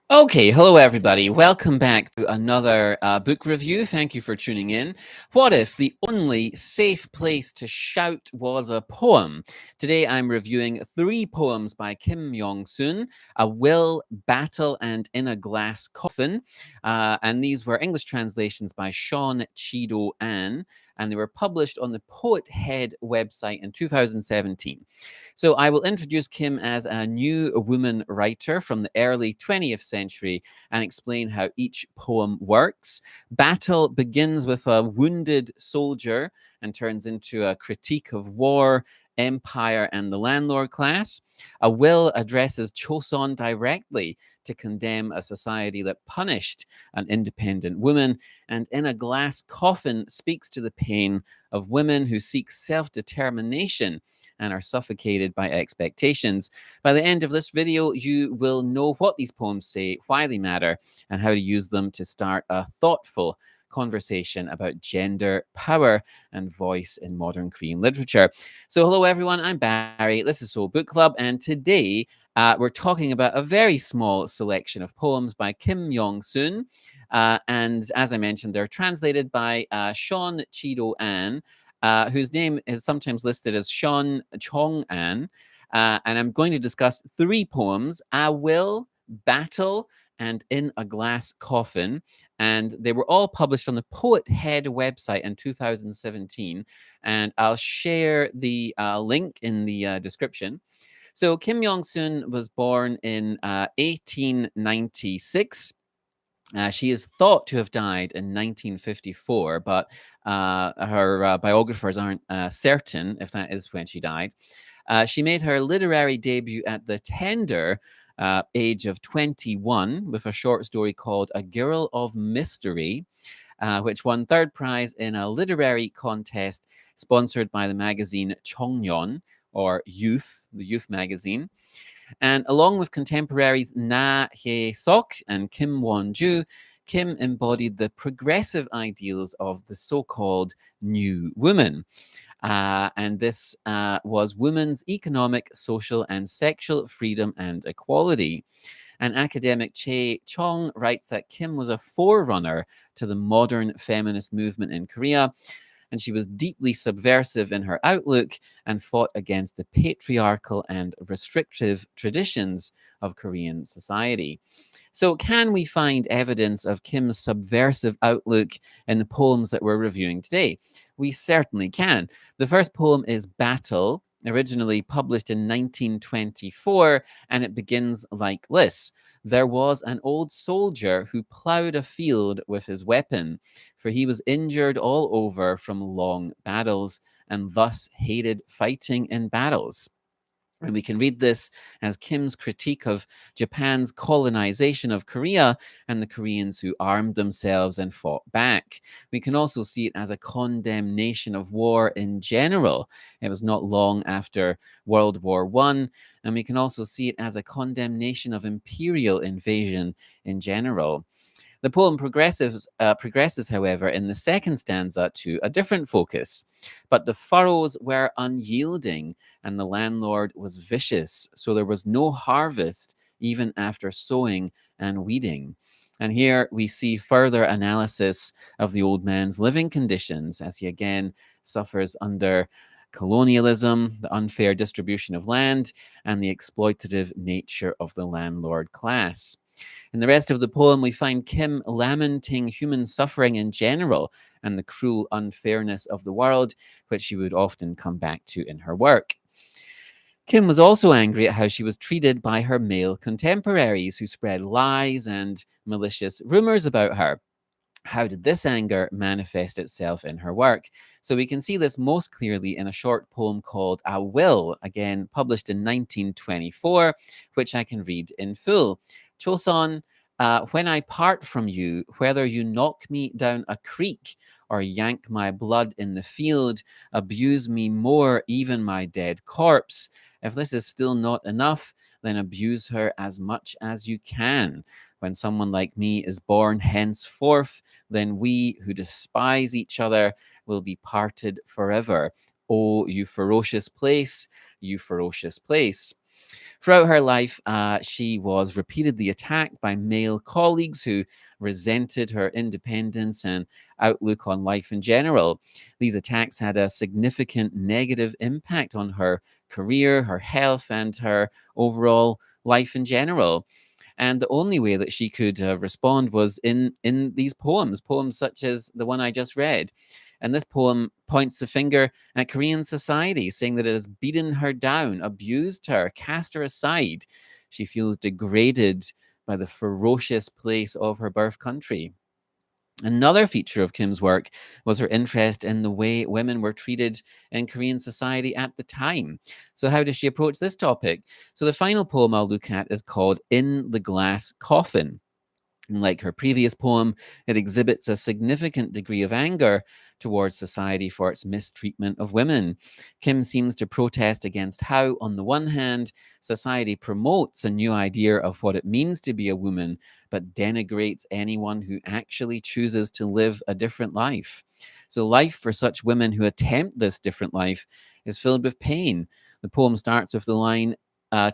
Okay, hello everybody. Welcome back to another book review. Thank you for tuning in. What if the only safe place to shout was a poem? Today I'm reviewing three poems by Kim Myeong-sun, A Will, Battle, and In a Glass Coffin. And these were English translations by Sean, Jido, and they were published on the Poet Head website in 2017. So I will introduce Kim as a new woman writer from the early 20th century and explain how each poem works. Battle begins with a wounded soldier and turns into a critique of war, empire, and the landlord class. A Will addresses Joseon directly to condemn a society that punished an independent woman, and In a Glass Coffin speaks to the pain of women who seek self-determination and are suffocated by expectations. By the end of this video, you will know what these poems say, why they matter, and how to use them to start a thoughtful conversation about gender, power, and voice in modern Korean literature. So, hello everyone, I'm Barry. This is Seoul Book Club, and today we're talking about a very small selection of poems by Kim Myeong-sun. And as I mentioned, they're translated by Sean Chido An, whose name is sometimes listed as Sean Chong An. And I'm going to discuss three poems: A Will, Battle, and In a Glass Coffin. And they were all published on the Poet Head website in 2017. And I'll share the link in the description. So Kim Myeong-sun was born in 1896. She is thought to have died in 1954, but her biographers aren't certain if that is when she died. She made her literary debut at the tender age of 21 with a short story called A Girl of Mystery, which won third prize in a literary contest sponsored by the magazine Chongyeon, or Youth, the Youth magazine. And along with contemporaries Na Hye-sok and Kim Won-ju, Kim embodied the progressive ideals of the so-called New Woman. And this was women's economic, social, and sexual freedom and equality. And academic Che Chong writes that Kim was a forerunner to the modern feminist movement in Korea, and she was deeply subversive in her outlook and fought against the patriarchal and restrictive traditions of Korean society. So, can we find evidence of Kim's subversive outlook in the poems that we're reviewing today? We certainly can. The first poem is Battle, originally published in 1924, and it begins like this. There was an old soldier who ploughed a field with his weapon, for he was injured all over from long battles, and thus hated fighting in battles. And we can read this as Kim's critique of Japan's colonization of Korea and the Koreans who armed themselves and fought back. We can also see it as a condemnation of war in general. It was not long after World War I, and we can also see it as a condemnation of imperial invasion in general. The poem progresses, however, in the second stanza to a different focus. But the furrows were unyielding, and the landlord was vicious, so there was no harvest even after sowing and weeding. And here we see further analysis of the old man's living conditions as he again suffers under colonialism, the unfair distribution of land, and the exploitative nature of the landlord class. In the rest of the poem, we find Kim lamenting human suffering in general and the cruel unfairness of the world, which she would often come back to in her work. Kim was also angry at how she was treated by her male contemporaries who spread lies and malicious rumors about her. How did this anger manifest itself in her work? So we can see this most clearly in a short poem called A Will, again published in 1924, which I can read in full. Choson, when I part from you, whether you knock me down a creek or yank my blood in the field, abuse me more, even my dead corpse. If this is still not enough, then abuse her as much as you can. When someone like me is born henceforth, then we who despise each other will be parted forever. Oh, you ferocious place, you ferocious place. Throughout her life, she was repeatedly attacked by male colleagues who resented her independence and outlook on life in general. These attacks had a significant negative impact on her career, her health, and her overall life in general. And the only way that she could respond was in these poems such as the one I just read. And this poem points the finger at Korean society, saying that it has beaten her down, abused her, cast her aside. She feels degraded by the ferocious place of her birth country. Another feature of Kim's work was her interest in the way women were treated in Korean society at the time. So, how does she approach this topic? So, the final poem I'll look at is called In the Glass Coffin. Like her previous poem, it exhibits a significant degree of anger towards society for its mistreatment of women. Kim seems to protest against how, on the one hand, society promotes a new idea of what it means to be a woman, but denigrates anyone who actually chooses to live a different life. So, life for such women who attempt this different life is filled with pain. The poem starts with the line,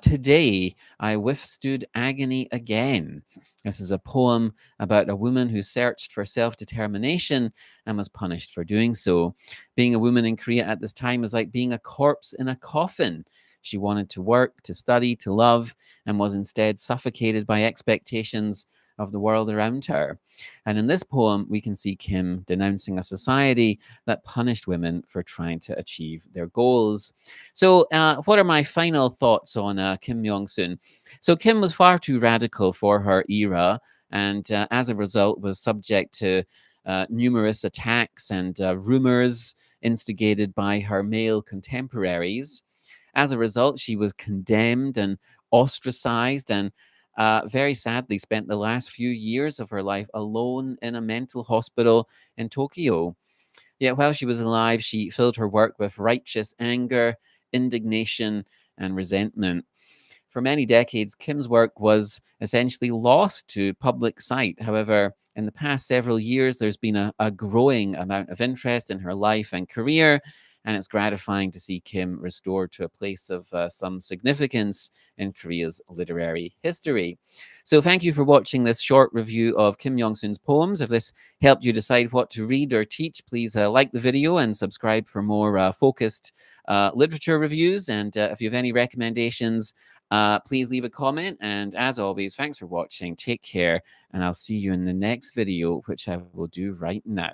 Today I withstood agony again. This is a poem about a woman who searched for self determination and was punished for doing so. Being a woman in Korea at this time is like being a corpse in a coffin. She wanted to work, to study, to love, and was instead suffocated by expectations of the world around her. And in this poem, we can see Kim denouncing a society that punished women for trying to achieve their goals. So, what are my final thoughts on Kim Myeong-sun? So, Kim was far too radical for her era, and as a result, was subject to numerous attacks and rumors instigated by her male contemporaries. As a result, she was condemned and ostracized, and very sadly spent the last few years of her life alone in a mental hospital in Tokyo. Yet while she was alive, she filled her work with righteous anger, indignation, and resentment. For many decades, Kim's work was essentially lost to public sight. However, in the past several years, there's been a growing amount of interest in her life and career, and it's gratifying to see Kim restored to a place of some significance in Korea's literary history. So, thank you for watching this short review of Kim Myeong-sun's poems. If this helped you decide what to read or teach, please like the video and subscribe for more focused literature reviews. And if you have any recommendations, please leave a comment. And as always, thanks for watching. Take care, and I'll see you in the next video, which I will do right now.